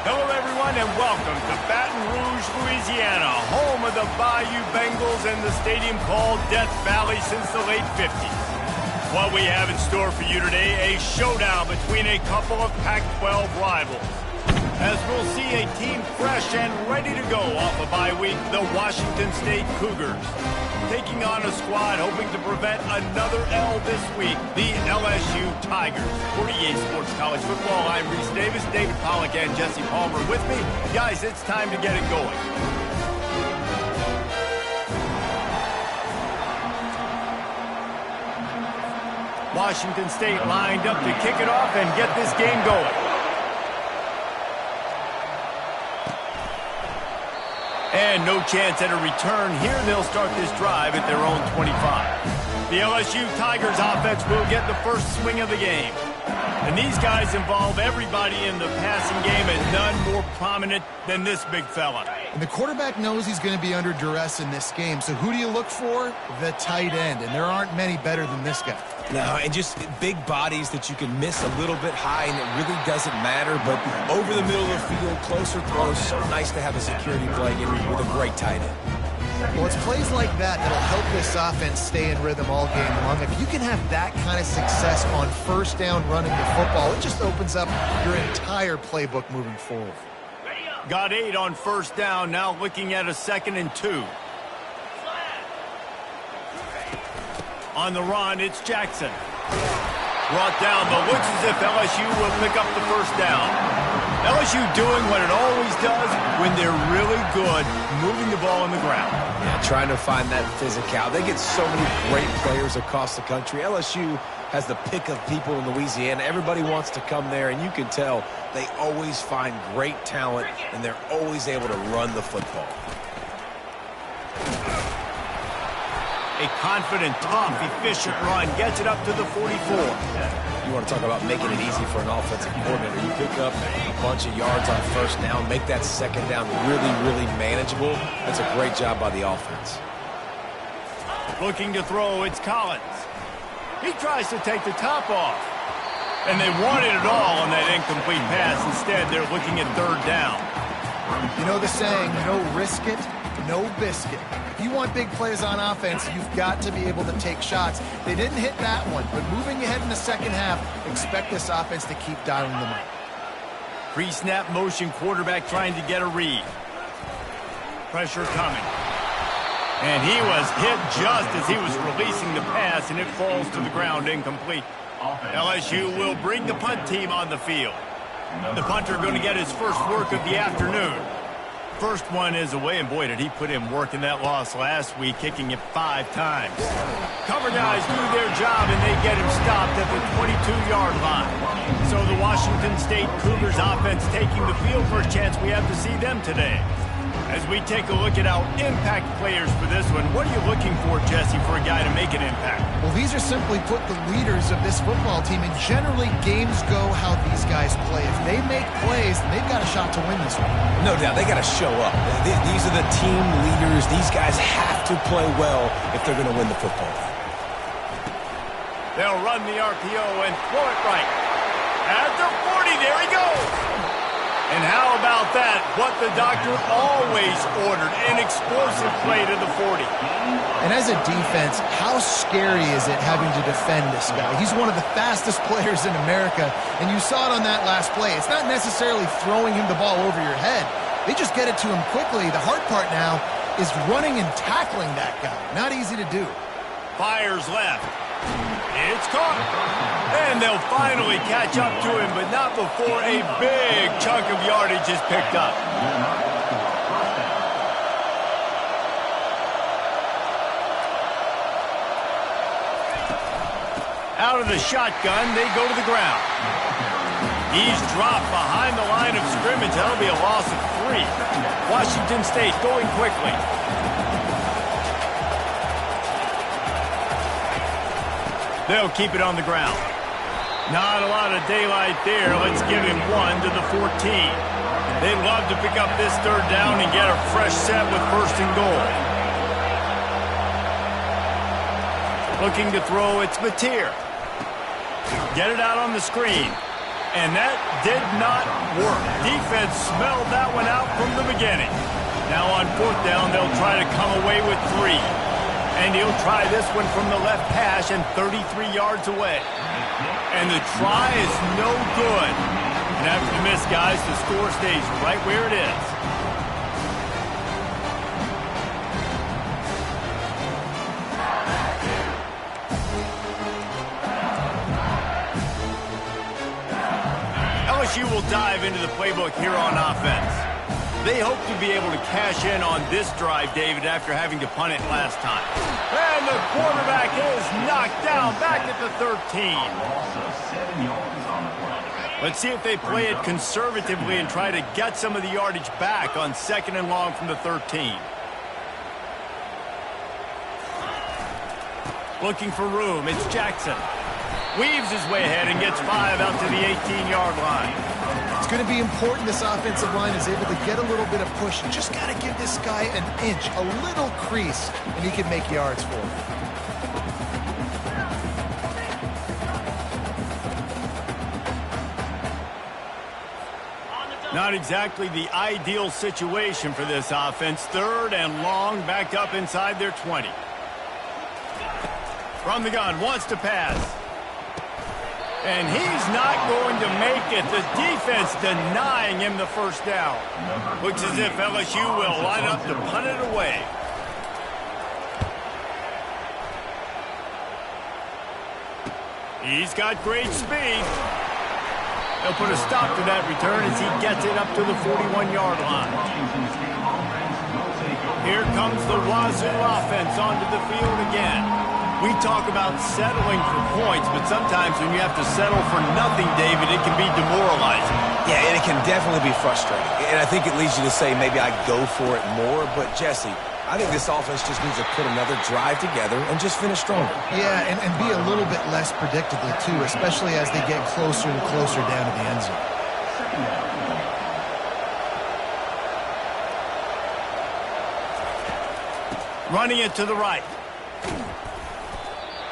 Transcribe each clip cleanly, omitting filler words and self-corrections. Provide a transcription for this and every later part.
Hello, everyone, and welcome to Baton Rouge, Louisiana, home of the Bayou Bengals and the stadium called Death Valley since the late 50s. What we have in store for you today, a showdown between a couple of Pac-12 rivals. As we'll see a team fresh and ready to go off a bye week, the Washington State Cougars. Taking on a squad hoping to prevent another L this week, the LSU Tigers. For EA Sports College Football, I'm Reese Davis, David Pollack, and Jesse Palmer with me. Guys, it's time to get it going. Washington State lined up to kick it off and get this game going. And no chance at a return here. They'll start this drive at their own 25. The LSU Tigers offense will get the first swing of the game. And these guys involve everybody in the passing game, and none more prominent than this big fella. And the quarterback knows he's going to be under duress in this game. So who do you look for? The tight end. And there aren't many better than this guy. No, and just big bodies that you can miss a little bit high, and it really doesn't matter. But over the middle of the field, closer throws, so nice to have a security blanket with a great tight end. Well, it's plays like that that'll help this offense stay in rhythm all game long. If you can have that kind of success on first down running the football, it just opens up your entire playbook moving forward. Got 8 on first down, now looking at a 2nd and 2. On the run, it's Jackson. Brought down, but looks as if LSU will pick up the first down. LSU doing what it always does when they're really good, moving the ball on the ground. Yeah, trying to find that physical. They get so many great players across the country. LSU has the pick of people in Louisiana. Everybody wants to come there, and you can tell they always find great talent, and they're always able to run the football. A confident, tough, efficient run gets it up to the 44. You want to talk about making it easy for an offensive coordinator. You pick up a bunch of yards on first down, make that second down really, really manageable. That's a great job by the offense. Looking to throw, it's Collins. He tries to take the top off. And they wanted it all on that incomplete pass. Instead, they're looking at 3rd down. You know the saying, no risk it, no biscuit. If you want big plays on offense, you've got to be able to take shots. They didn't hit that one, but moving ahead in the second half, expect this offense to keep dialing them up. Pre-snap motion quarterback trying to get a read. Pressure coming. And he was hit just as he was releasing the pass, and it falls to the ground incomplete. LSU will bring the punt team on the field. The punter going to get his first work of the afternoon. First one is away, and boy, did he put in work in that loss last week, kicking it 5 times. Cover guys do their job, and they get him stopped at the 22-yard line. So the Washington State Cougars offense taking the field. First chance we have to see them today. As we take a look at our impact players for this one, what are you looking for, Jesse, for a guy to make an impact? Well, these are simply put the leaders of this football team, and generally games go how these guys play. If they make plays, then they've got a shot to win this one. No doubt, they got to show up. These are the team leaders. These guys have to play well if they're going to win the football. They'll run the RPO and throw it right. At the 40, there he goes. And how about that? What the doctor always ordered, an explosive play to the 40. And as a defense, how scary is it having to defend this guy? He's one of the fastest players in America, and you saw it on that last play. It's not necessarily throwing him the ball over your head. They just get it to him quickly. The hard part now is running and tackling that guy. Not easy to do. Fires left. It's caught. And they'll finally catch up to him, but not before a big chunk of yardage is picked up. Out of the shotgun, they go to the ground. He's dropped behind the line of scrimmage. That'll be a loss of 3. Washington State going quickly. They'll keep it on the ground. Not a lot of daylight there. Let's give him 1 to the 14. They'd love to pick up this 3rd down and get a fresh set with 1st and goal. Looking to throw, it's Mateer. Get it out on the screen. And that did not work. Defense smelled that one out from the beginning. Now on 4th down, they'll try to come away with 3. And he'll try this one from the left hash and 33 yards away. And the try is no good. And after the miss, guys, the score stays right where it is. LSU will dive into the playbook here on offense. They hope to be able to cash in on this drive, David, after having to punt it last time. And the quarterback is knocked down back at the 13. Let's see if they play it conservatively and try to get some of the yardage back on 2nd and long from the 13. Looking for room, it's Jackson. Weaves his way ahead and gets 5 out to the 18-yard line. It's going to be important this offensive line is able to get a little bit of push. You just got to give this guy an inch, a little crease, and he can make yards for it. Not exactly the ideal situation for this offense. 3rd and long, backed up inside their 20. From the gun, wants to pass. And he's not going to make it. The defense denying him the first down. Looks as if LSU will line up to punt it away. He's got great speed. They'll put a stop to that return as he gets it up to the 41-yard line. Here comes the Wazoo offense onto the field again. We talk about settling for points, but sometimes when you have to settle for nothing, David, it can be demoralizing. Yeah, and it can definitely be frustrating. And I think it leads you to say maybe I go for it more. But, Jesse, I think this offense just needs to put another drive together and just finish stronger. Yeah, and be a little bit less predictable, too, especially as they get closer and closer down to the end zone. Running it to the right.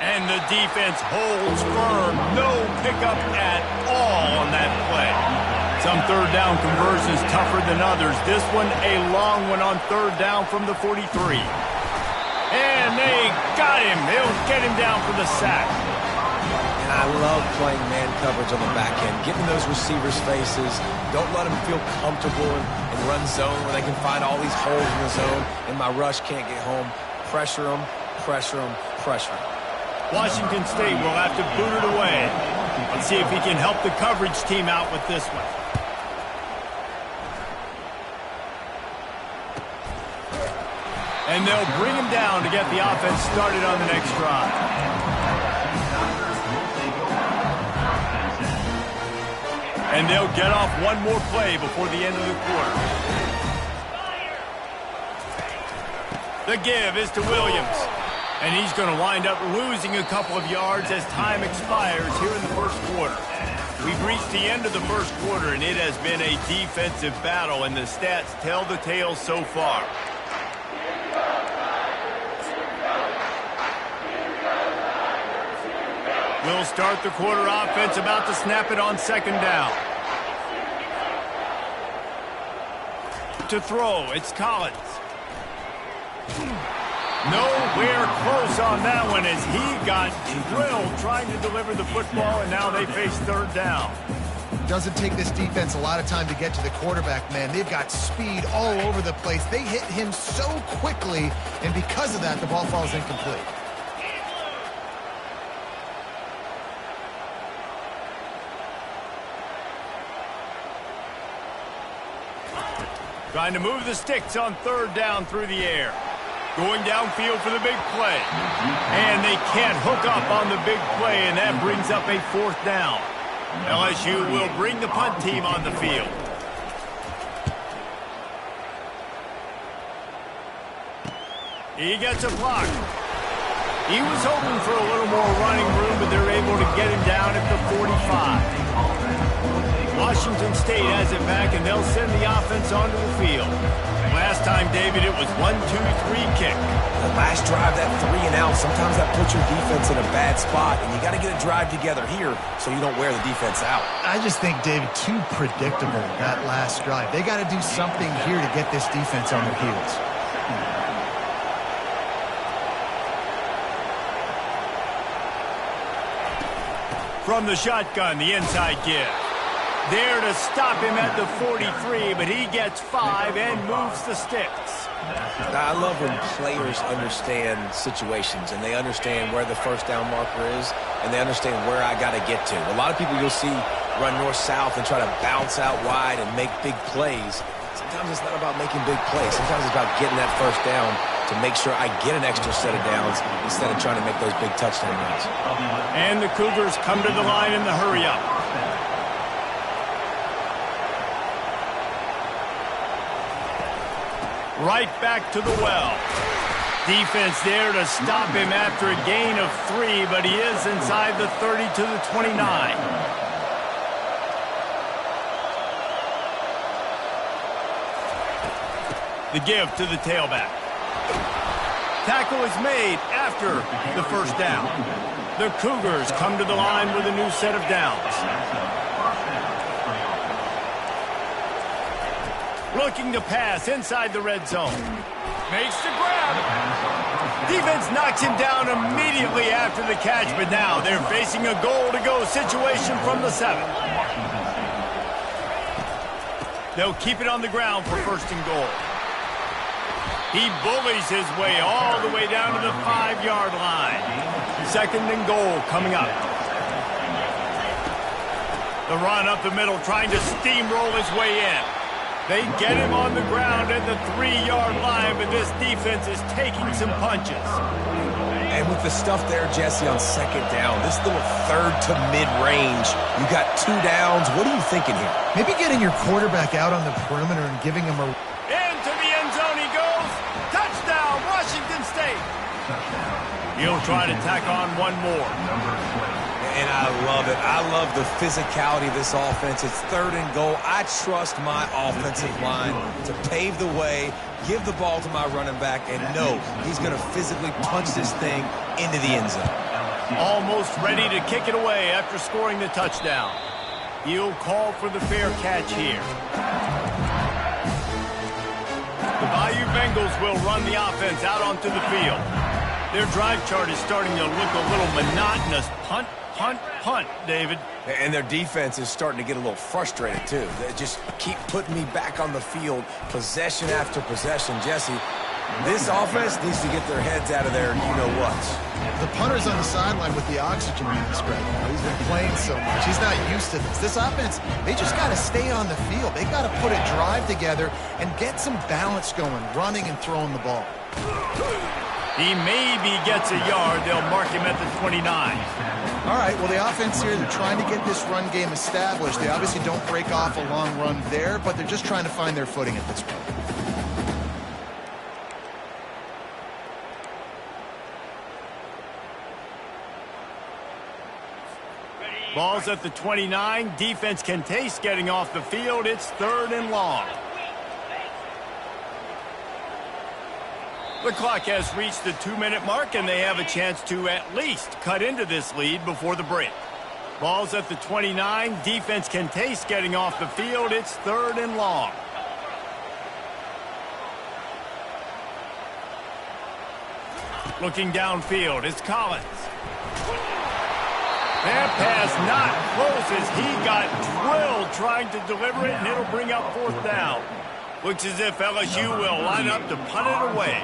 And the defense holds firm. No pickup at all on that play. Some 3rd down conversions tougher than others. This one a long one on 3rd down from the 43. And they got him. They'll get him down for the sack. And I love playing man coverage on the back end, getting those receivers' faces. Don't let them feel comfortable and run zone where they can find all these holes in the zone, and my rush can't get home. Pressure them, pressure them, pressure them. Washington State will have to boot it away. Let's see if he can help the coverage team out with this one. And they'll bring him down to get the offense started on the next drive. And they'll get off one more play before the end of the quarter. The give is to Williams. And he's going to wind up losing a couple of yards as time expires here in the first quarter. We've reached the end of the first quarter, and it has been a defensive battle, and the stats tell the tale so far. We'll start the quarter offense, about to snap it on 2nd down. To throw, it's Collins. Nowhere close on that one as he got drilled trying to deliver the football, and now they face 3rd down. Doesn't take this defense a lot of time to get to the quarterback, man. They've got speed all over the place. They hit him so quickly, and because of that, the ball falls incomplete. Trying to move the sticks on 3rd down through the air. Going downfield for the big play. And they can't hook up on the big play, and that brings up a 4th down. LSU will bring the punt team on the field. He gets a block. He was hoping for a little more running room, but they're able to get him down at the 45. Washington State has it back, and they'll send the offense onto the field. Last time, David, it was 1-2-3 kick. The last drive, that 3 and out, sometimes that puts your defense in a bad spot, and you got to get a drive together here so you don't wear the defense out. I just think, David, too predictable, that last drive. They got to do something here to get this defense on their heels. From the shotgun, the inside give. There to stop him at the 43, but he gets 5 and moves the sticks. I love when players understand situations and they understand where the first down marker is and they understand where I got to get to. A lot of people you'll see run north-south and try to bounce out wide and make big plays. Sometimes it's not about making big plays. Sometimes it's about getting that first down to make sure I get an extra set of downs instead of trying to make those big touchdown runs. And the Cougars come to the line in the hurry-up. Right back to the well. Defense there to stop him after a gain of 3, but he is inside the 30 to the 29. The give to the tailback. Tackle is made after the first down. The Cougars come to the line with a new set of downs. Looking to pass inside the red zone. Makes the grab. Defense knocks him down immediately after the catch, but now they're facing a goal-to-go situation from the 7. They'll keep it on the ground for first and goal. He bullies his way all the way down to the 5-yard line. Second and goal coming up. The run up the middle, trying to steamroll his way in. They get him on the ground at the 3-yard line, but this defense is taking some punches. And with the stuff there, Jesse, on second down, this little third to mid-range, you got 2 downs. What are you thinking here? Maybe getting your quarterback out on the perimeter and giving him a... Into the end zone he goes. Touchdown, Washington State. He'll try to tack on one more. And I love it. I love the physicality of this offense. It's third and goal. I trust my offensive line to pave the way, give the ball to my running back, and know he's going to physically punch this thing into the end zone. Almost ready to kick it away after scoring the touchdown. He'll call for the fair catch here. The Bayou Bengals will run the offense out onto the field. Their drive chart is starting to look a little monotonous. Punt, punt, punt, David. And their defense is starting to get a little frustrated, too. They just keep putting me back on the field, possession after possession. Jesse, this offense needs to get their heads out of their you-know-whats. The punter's on the sideline with the oxygen mask right now. He's been playing so much. He's not used to this. This offense, they just got to stay on the field. They got to put a drive together and get some balance going, running and throwing the ball. He maybe gets a yard. They'll mark him at the 29. All right, well, the offense here, they're trying to get this run game established. They obviously don't break off a long run there, but they're just trying to find their footing at this point. Ball's at the 29. Defense can taste getting off the field. It's third and long. The clock has reached the 2-minute mark, and they have a chance to at least cut into this lead before the break. Ball's at the 29. Defense can taste getting off the field. It's third and long. Looking downfield, it's Collins. That pass not close as he got drilled trying to deliver it, and it'll bring up fourth down. Looks as if LSU will line up to punt it away.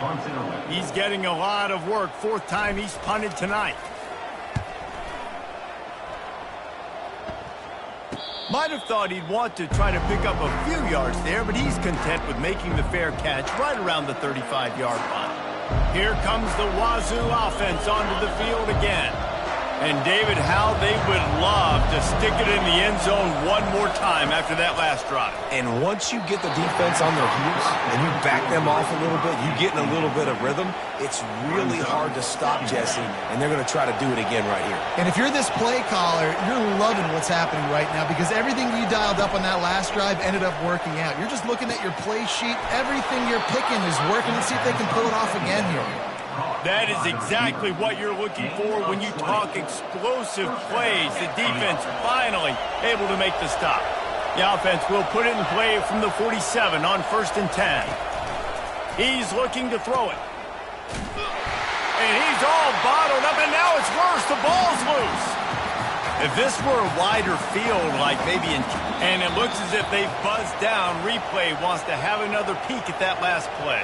He's getting a lot of work. Fourth time he's punted tonight. Might have thought he'd want to try to pick up a few yards there, but he's content with making the fair catch right around the 35-yard line. Here comes the Wazoo offense onto the field again. And, David, how they would love to stick it in the end zone one more time after that last drive. And once you get the defense on their heels and you back them off a little bit, you get in a little bit of rhythm, it's really hard to stop, Jesse, and they're going to try to do it again right here. And if you're this play caller, you're loving what's happening right now because everything you dialed up on that last drive ended up working out. You're just looking at your play sheet. Everything you're picking is working. Let's see if they can pull it off again here. That is exactly what you're looking for when you talk explosive plays. The defense finally able to make the stop. The offense will put it in play from the 47 on 1st and 10. He's looking to throw it. And he's all bottled up, and now it's worse. The ball's loose. If this were a wider field, like maybe and it looks as if they've buzzed down, replay wants to have another peek at that last play.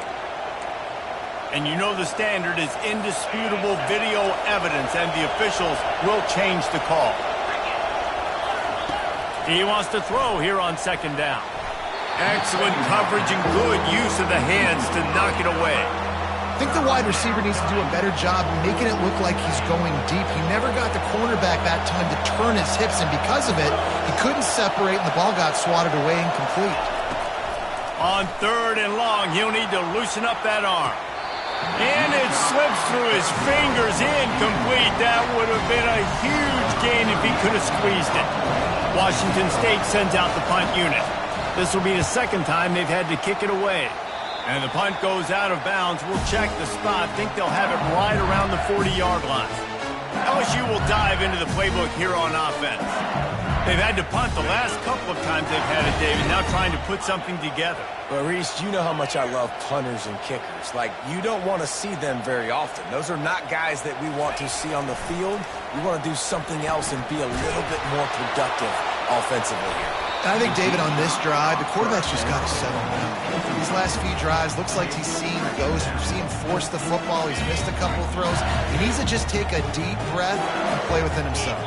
And you know the standard is indisputable video evidence, and the officials will change the call. He wants to throw here on 2nd down. Excellent coverage and good use of the hands to knock it away. I think the wide receiver needs to do a better job making it look like he's going deep. He never got the cornerback that time to turn his hips, and because of it, he couldn't separate, and the ball got swatted away incomplete. On 3rd and long, he'll need to loosen up that arm. And it slips through his fingers, incomplete. That would have been a huge gain if he could have squeezed it. Washington State sends out the punt unit. This will be the 2nd time they've had to kick it away. And the punt goes out of bounds. We'll check the spot. Think they'll have it right around the 40-yard line. LSU will dive into the playbook here on offense. They've had to punt the last couple of times they've had it, David, now trying to put something together. But, Reese, you know how much I love punters and kickers. Like, you don't want to see them very often. Those are not guys that we want to see on the field. We want to do something else and be a little bit more productive offensively here. I think, David, on this drive, the quarterback's just got to settle down. These last few drives, looks like he's seen those. We've seen him force the football. He's missed a couple of throws. He needs to just take a deep breath and play within himself.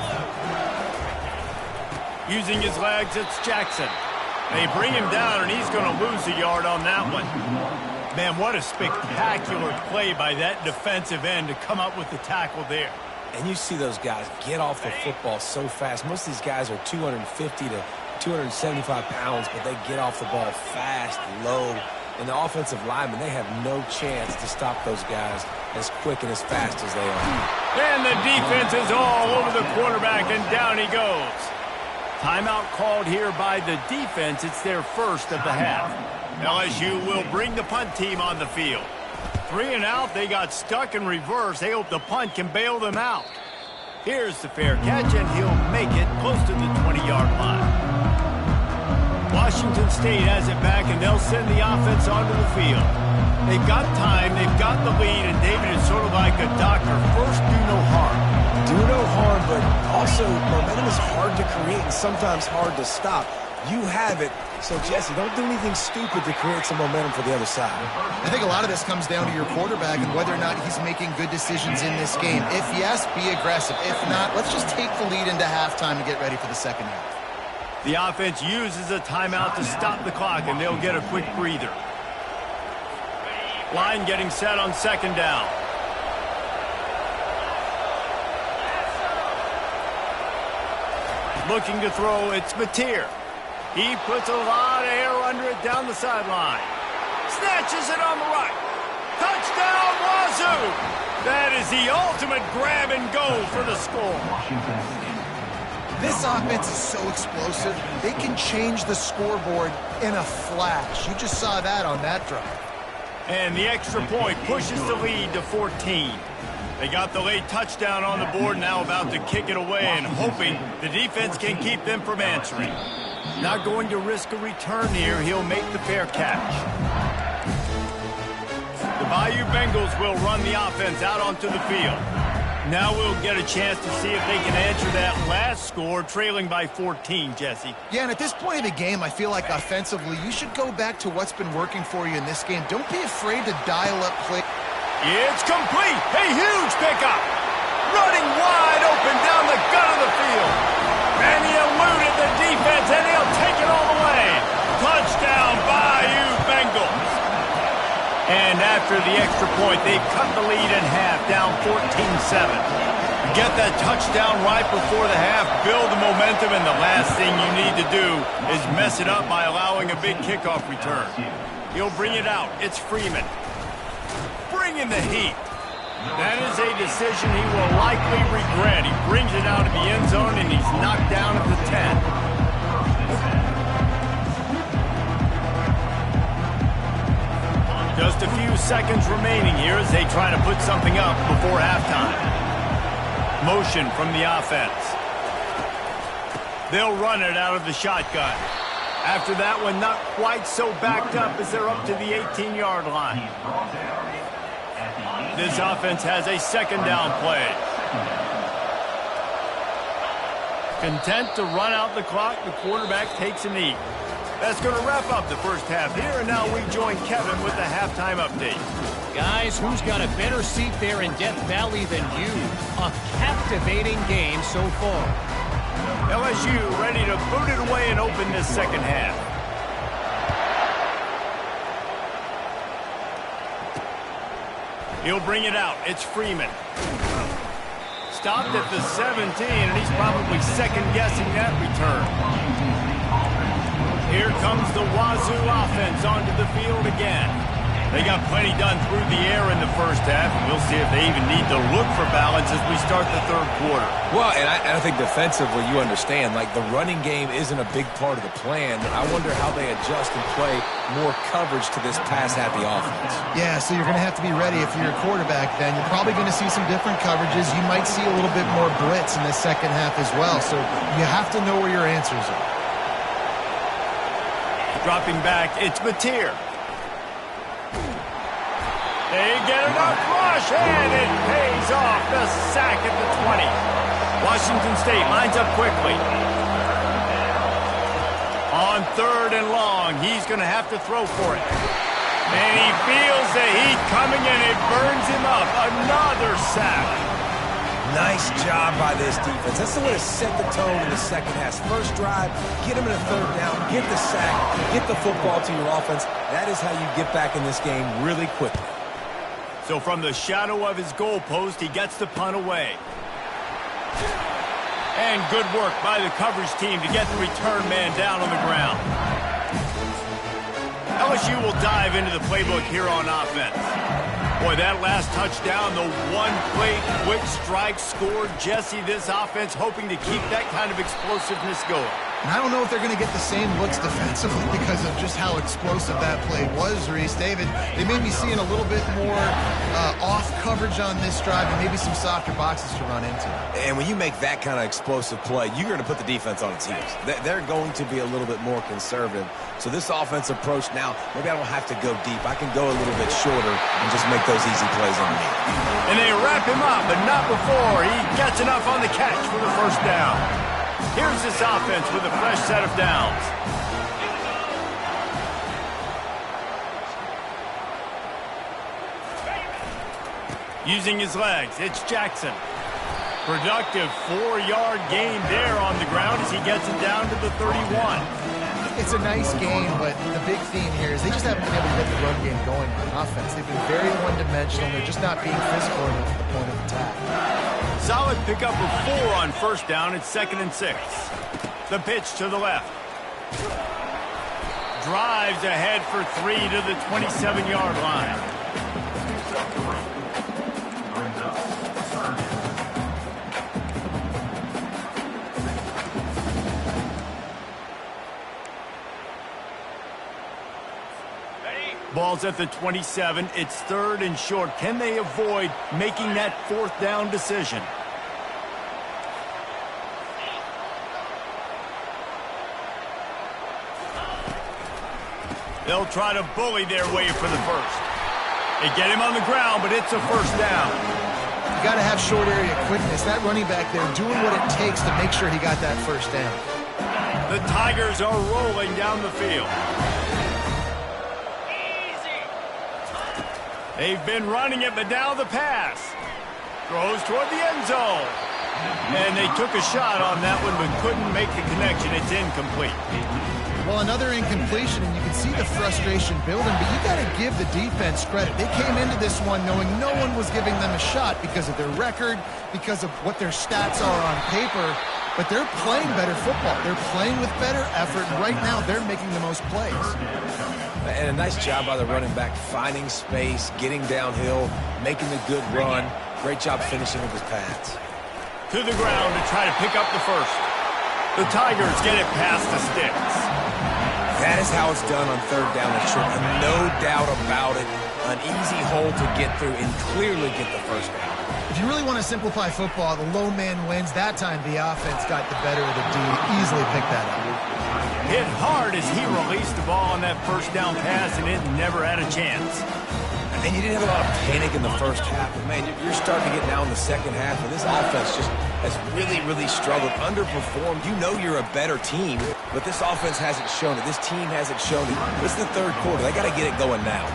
Using his legs, it's Jackson. They bring him down, and he's going to lose a yard on that one. Man, what a spectacular play by that defensive end to come up with the tackle there. And you see those guys get off the football so fast. Most of these guys are 250 to 275 pounds, but they get off the ball fast, low. And the offensive linemen, they have no chance to stop those guys as quick and as fast as they are. And the defense is all over the quarterback, and down he goes. Timeout called here by the defense. It's their first of the half. LSU will bring the punt team on the field. 3 and out. They got stuck in reverse. They hope the punt can bail them out. Here's the fair catch, and he'll make it close to the 20-yard line. Washington State has it back, and they'll send the offense onto the field. They've got time. They've got the lead, and David is sort of like a doctor. First, do no harm. Do no harm, but also momentum is hard to create and sometimes hard to stop. You have it, so Jesse, don't do anything stupid to create some momentum for the other side. I think a lot of this comes down to your quarterback and whether or not he's making good decisions in this game. If yes, be aggressive. If not, let's just take the lead into halftime and get ready for the second half. The offense uses a timeout to stop the clock, and they'll get a quick breather. Line getting set on 2nd down. Looking to throw, it's Mateer. He puts a lot of air under it down the sideline. Snatches it on the right. Touchdown, Wazoo! That is the ultimate grab and go for the score. This offense is so explosive, they can change the scoreboard in a flash. You just saw that on that drive. And the extra point pushes the lead to 14. They got the late touchdown on the board, now about to kick it away and hoping the defense can keep them from answering. Not going to risk a return here. He'll make the fair catch. The Bayou Bengals will run the offense out onto the field. Now we'll get a chance to see if they can answer that last score, trailing by 14, Jesse. Yeah, and at this point of the game, I feel like offensively, you should go back to what's been working for you in this game. Don't be afraid to dial up play. It's complete. A huge pickup. Running wide open down the gut of the field. And he eluded the defense, and he'll take it all the way. Touchdown, Bayou Bengals. And after the extra point, they've cut the lead in half, down 14-7. Get that touchdown right before the half, build the momentum, and the last thing you need to do is mess it up by allowing a big kickoff return. He'll bring it out. It's Freeman. Bringing the heat. That is a decision he will likely regret. He brings it out of the end zone, and he's knocked down at the 10. Just a few seconds remaining here as they try to put something up before halftime. Motion from the offense. They'll run it out of the shotgun. After that one, not quite so backed up as they're up to the 18-yard line. This offense has a second down play. Content to run out the clock, the quarterback takes a knee. That's going to wrap up the first half here, and now we join Kevin with the halftime update. Guys, who's got a better seat there in Death Valley than you? A captivating game so far. LSU ready to boot it away and open this second half. He'll bring it out. It's Freeman. Stopped at the 17, and he's probably second-guessing that return. Here comes the Wazoo offense onto the field again. They got plenty done through the air in the first half, and we'll see if they even need to look for balance as we start the third quarter. Well, and I think defensively, you understand, like the running game isn't a big part of the plan. I wonder how they adjust and play more coverage to this pass-happy offense. Yeah, so you're going to have to be ready if you're a quarterback then. You're probably going to see some different coverages. You might see a little bit more blitz in the second half as well, so you have to know where your answers are. Dropping back, it's Mateer. They get enough rush, and it pays off. The sack at the 20. Washington State lines up quickly. On third and long, he's going to have to throw for it. And he feels the heat coming, and it burns him up. Another sack. Nice job by this defense. That's the way to set the tone in the second half. First drive, get him in a third down, get the sack, get the football to your offense. That is how you get back in this game really quickly. So from the shadow of his goalpost, he gets the punt away. And good work by the coverage team to get the return man down on the ground. LSU will dive into the playbook here on offense. Boy, that last touchdown, the one-play quick strike scored. Jesse, this offense hoping to keep that kind of explosiveness going. And I don't know if they're going to get the same looks defensively because of just how explosive that play was, Reese. David, they may be seeing a little bit more off coverage on this drive and maybe some softer boxes to run into. And when you make that kind of explosive play, you're going to put the defense on its heels. They're going to be a little bit more conservative. So this offense approach now, maybe I don't have to go deep. I can go a little bit shorter and just make those easy plays underneath. And they wrap him up, but not before he gets enough on the catch for the first down. Here's this offense with a fresh set of downs. Using his legs, it's Jackson. Productive 4-yard gain there on the ground as he gets it down to the 31. It's a nice game, but the big theme here is they just haven't been able to get the run game going on offense. They've been very one-dimensional. They're just not being physical enough at the point of attack. Solid pickup of 4 on first down. It's 2nd and 6. The pitch to the left. Drives ahead for 3 to the 27-yard line. Ball's at the 27. It's 3rd and short. Can they avoid making that 4th down decision? They'll try to bully their way for the first. They get him on the ground, but it's a first down. You got to have short area quickness. That running back there doing what it takes to make sure he got that first down. The Tigers are rolling down the field. They've been running it, but now the pass. Throws toward the end zone. And they took a shot on that one, but couldn't make the connection. It's incomplete. Well, another incompletion, and you can see the frustration building, but you got to give the defense credit. They came into this one knowing no one was giving them a shot because of their record, because of what their stats are on paper, but they're playing better football. They're playing with better effort, and right now they're making the most plays. And a nice job by the running back, finding space, getting downhill, making a good run. Great job finishing with his pads. To the ground to try to pick up the first. The Tigers get it past the sticks. That is how it's done on third down and short. And no doubt about it, an easy hole to get through and clearly get the first down. If you really want to simplify football, the low man wins. That time the offense got the better of the D. Easily picked that up. Hit hard as he released the ball on that first down pass, and it never had a chance. And you didn't have a lot of panic in the first half. But, man, you're starting to get now in the second half, and this offense just has really, really struggled, underperformed. You know you're a better team, but this offense hasn't shown it. This team hasn't shown it. It's the third quarter. They got to get it going now.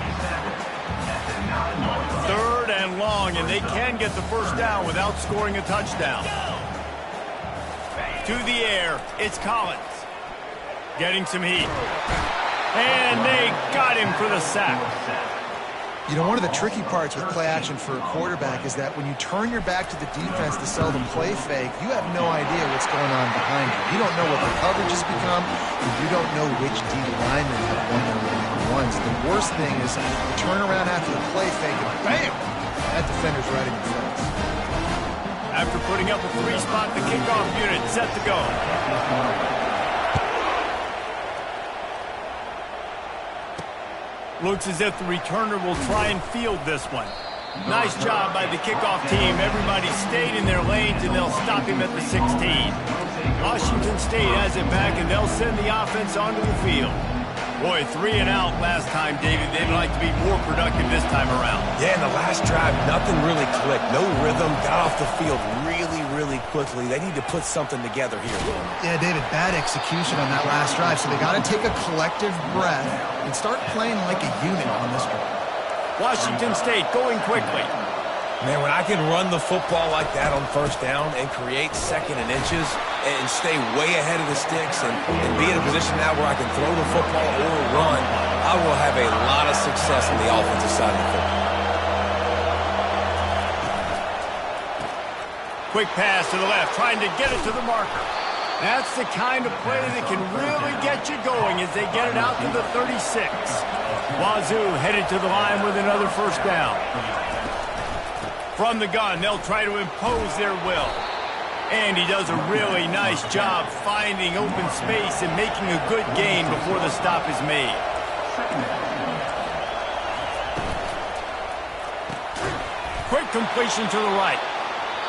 Third and long, and they can get the first down without scoring a touchdown. To the air, it's Collins. Getting some heat. And they got him for the sack. You know, one of the tricky parts with play action for a quarterback is that when you turn your back to the defense to sell them play fake, you have no idea what's going on behind you. You don't know what the coverage has become, and you don't know which D linemen have won their one-on-ones. The worst thing is you turn around after the play fake and bam! That defender's right in your face. After putting up a three-spot, the kickoff unit set to go. Looks as if the returner will try and field this one. Nice job by the kickoff team. Everybody stayed in their lanes, and they'll stop him at the 16. Washington State has it back, and they'll send the offense onto the field. Boy, 3 and out last time, David. They'd like to be more productive this time around. Yeah, in the last drive, nothing really clicked. No rhythm, got off the field really, really quickly. They need to put something together here. Yeah, David, bad execution on that last drive, so they got to take a collective breath and start playing like a unit on this one. Washington State going quickly. Man, when I can run the football like that on first down and create second and inches and stay way ahead of the sticks and be in a position now where I can throw the football or run, I will have a lot of success on the offensive side of the football. Quick pass to the left, trying to get it to the marker. That's the kind of play that can really get you going as they get it out to the 36. Wazoo headed to the line with another first down. From the gun, they'll try to impose their will. And he does a really nice job finding open space and making a good gain before the stop is made. Quick completion to the right.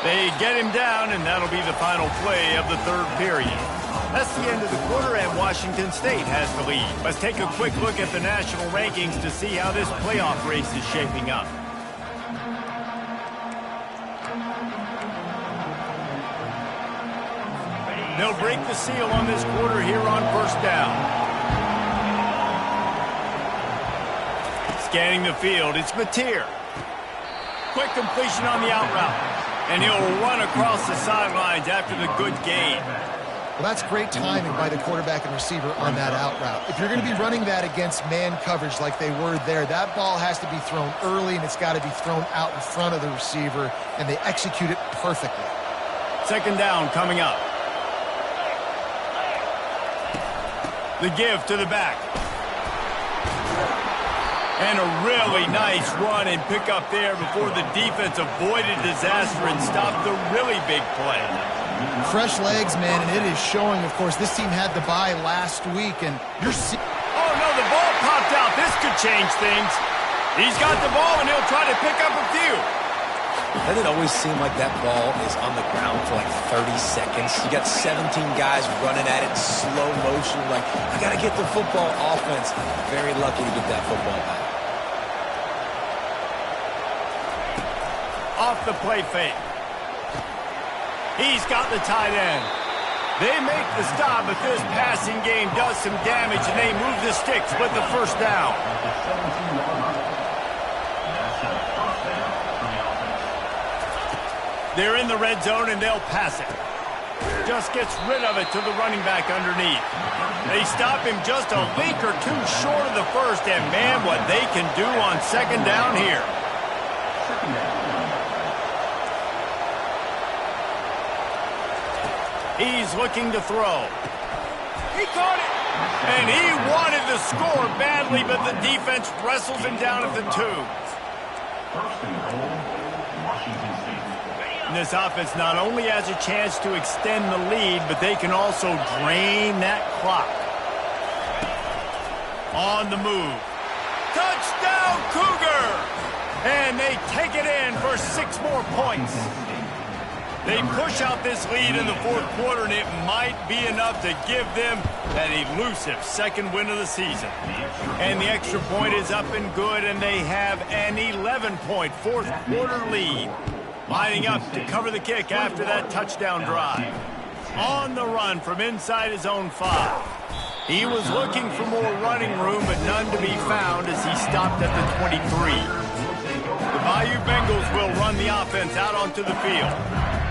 They get him down, and that'll be the final play of the third period. That's the end of the quarter, and Washington State has the lead. Let's take a quick look at the national rankings to see how this playoff race is shaping up. They'll break the seal on this quarter here on first down. Scanning the field, it's Mateer. Quick completion on the out route. And he'll run across the sidelines after the good gain. Well, that's great timing by the quarterback and receiver on that out route. If you're going to be running that against man coverage like they were there, that ball has to be thrown early, and it's got to be thrown out in front of the receiver, and they execute it perfectly. Second down coming up. The give to the back. And a really nice run and pick up there before the defense avoided disaster and stopped the really big play. Fresh legs, man, and it is showing, of course. This team had the bye last week, and you're seeing... Oh, no, the ball popped out. This could change things. He's got the ball, and he'll try to pick up a few. Doesn't it always seem like that ball is on the ground for like 30 seconds? You got 17 guys running at it in slow motion. Like, I got to get the football. Offense, very lucky to get that football back. Off the play fake. He's got the tight end. They make the stop, but this passing game does some damage, and they move the sticks with the first down. They're in the red zone, and they'll pass it. Just gets rid of it to the running back underneath. They stop him just a leak or two short of the first, and man, what they can do on second down here. He's looking to throw. He caught it, and he wanted to score badly, but the defense wrestles him down at the 2. And this offense not only has a chance to extend the lead, but they can also drain that clock. On the move. Touchdown, Cougar! And they take it in for 6 more points. They push out this lead in the 4th quarter, and it might be enough to give them that elusive 2nd win of the season. And the extra point is up and good, and they have an 11-point 4th quarter lead. Lining up to cover the kick after that touchdown drive. On the run from inside his own 5. He was looking for more running room, but none to be found as he stopped at the 23. The Bayou Bengals will run the offense out onto the field.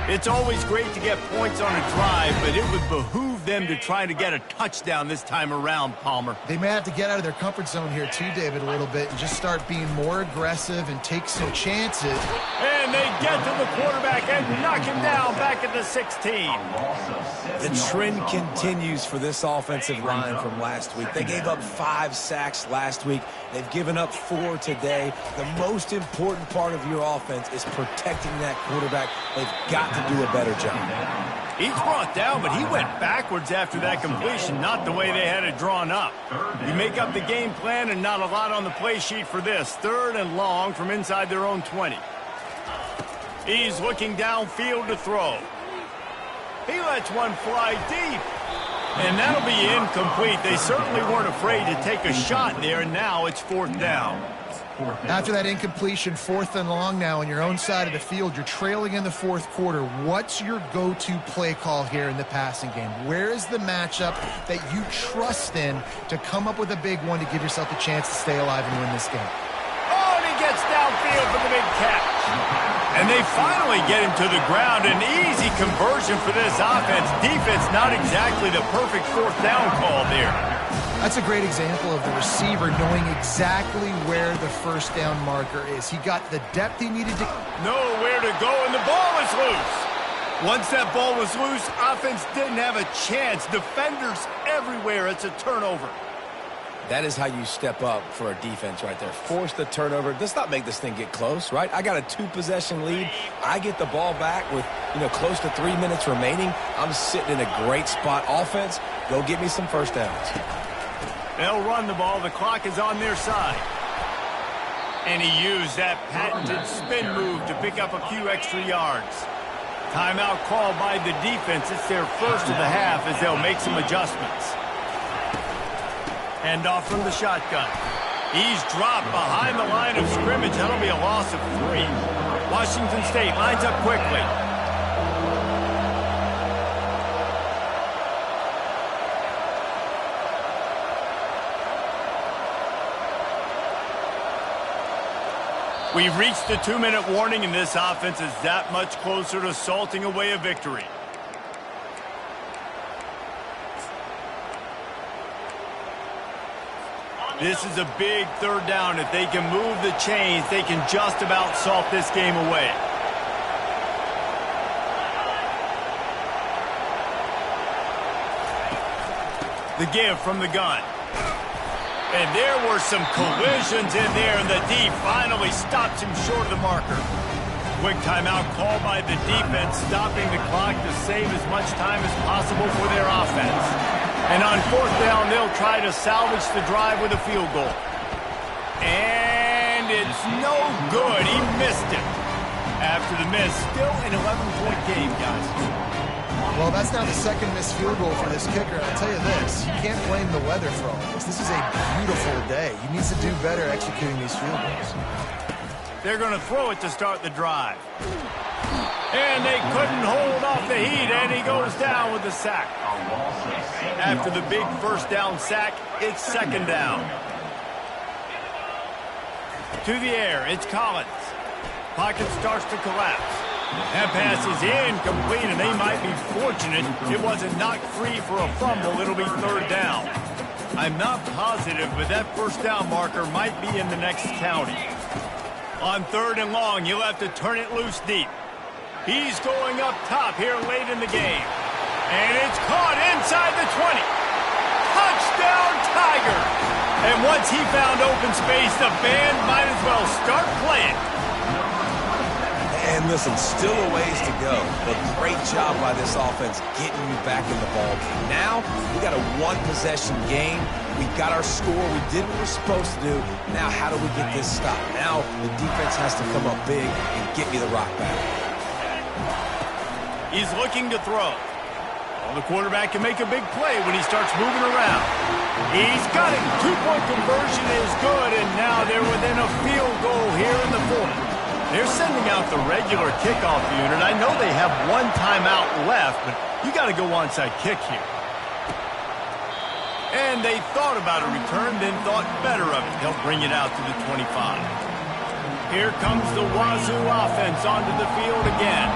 It's always great to get points on a drive, but it would behoove them to try to get a touchdown this time around, Palmer. They may have to get out of their comfort zone here too, David, a little bit and just start being more aggressive and take some chances. And they get to the quarterback and knock him down back at the 16. The trend continues for this offensive line from last week. They gave up 5 sacks last week. They've given up 4 today. The most important part of your offense is protecting that quarterback. They've got to do a better job. He's brought down, but he went backwards after that completion, not the way they had it drawn up. You make up the game plan and not a lot on the play sheet for this. 3rd and long from inside their own 20. He's looking downfield to throw. He lets one fly deep. And that'll be incomplete. They certainly weren't afraid to take a shot there, and now it's 4th down. After that incompletion, 4th and long now on your own side of the field, you're trailing in the 4th quarter. What's your go-to play call here in the passing game? Where is the matchup that you trust in to come up with a big one to give yourself a chance to stay alive and win this game? Oh, and he gets downfield for the big catch. And they finally get him to the ground. An easy conversion for this offense. Defense not exactly the perfect 4th down call there. That's a great example of the receiver knowing exactly where the 1st down marker is. He got the depth he needed to... Nowhere to go, and the ball is loose. Once that ball was loose, offense didn't have a chance. Defenders everywhere. It's a turnover. That is how you step up for a defense right there. Force the turnover. Let's not make this thing get close, right? I got a 2-possession lead. I get the ball back with, close to 3 minutes remaining. I'm sitting in a great spot. Offense, go get me some 1st downs. They'll run the ball. The clock is on their side. And he used that patented spin move to pick up a few extra yards. Timeout called by the defense. It's their 1st of the half as they'll make some adjustments. Hand off from the shotgun. He's dropped behind the line of scrimmage. That'll be a loss of 3. Washington State lines up quickly. We've reached the 2-minute warning, and this offense is that much closer to salting away a victory. This is a big 3rd down. If they can move the chains, they can just about salt this game away. The give from the gun. And there were some collisions in there, and the D finally stops him short of the marker. Quick timeout call by the defense, stopping the clock to save as much time as possible for their offense. And on 4th down, they'll try to salvage the drive with a field goal. And it's no good. He missed it. After the miss, still an 11-point game, guys. Well, that's now the 2nd missed field goal for this kicker. I'll tell you this, you can't blame the weather for all this. This is a beautiful day. He needs to do better executing these field goals. They're going to throw it to start the drive. And they couldn't hold off the heat, and he goes down with the sack. After the big 1st down sack, it's 2nd down. To the air, it's Collins. Pocket starts to collapse. That pass is incomplete, and they might be fortunate it wasn't knocked free for a fumble. It'll be third down. I'm not positive, but that first down marker might be in the next county. On third and long, you'll have to turn it loose deep. He's going up top here late in the game. And it's caught inside the 20. Touchdown, Tigers! And once he found open space, the band might as well start playing. And listen, still a ways to go, but great job by this offense getting you back in the ball game. Now, we got a one-possession game. We got our score. We did what we're supposed to do. Now, how do we get this stopped? Now, the defense has to come up big and get me the rock back. He's looking to throw. Well, the quarterback can make a big play when he starts moving around. He's got it. Two-point conversion is good, and now they're within a field goal here in the fourth. They're sending out the regular kickoff unit. I know they have one timeout left, but you got to go onside kick here. And they thought about a return, then thought better of it. They'll bring it out to the 25. Here comes the Wazoo offense onto the field again.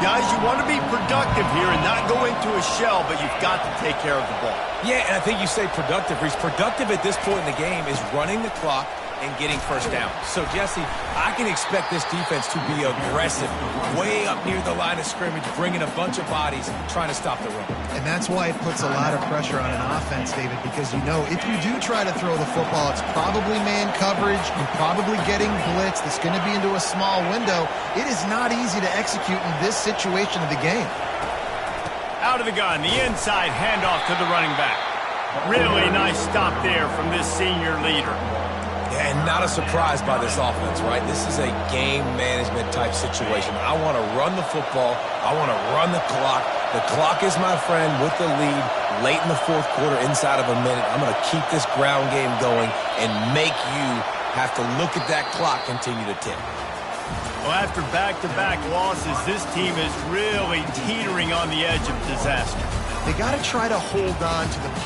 Guys, you want to be productive here and not go into a shell, but you've got to take care of the ball. Yeah, and I think you say productive. Reese, productive at this point in the game is running the clock and getting first down. So, Jesse, I can expect this defense to be aggressive, way up near the line of scrimmage, bringing a bunch of bodies, trying to stop the run. And that's why it puts a lot of pressure on an offense, David, because you know if you do try to throw the football, it's probably man coverage, you're probably getting blitz, that's going to be into a small window. It is not easy to execute in this situation of the game. Out of the gun, the inside handoff to the running back. Really nice stop there from this senior leader. And not a surprise by this offense, right? This is a game management type situation. I want to run the football. I want to run the clock. The clock is my friend with the lead late in the fourth quarter, inside of a minute. I'm going to keep this ground game going and make you have to look at that clock continue to tick. Well, after back-to-back losses, this team is really teetering on the edge of disaster. They got to try to hold on to the positive.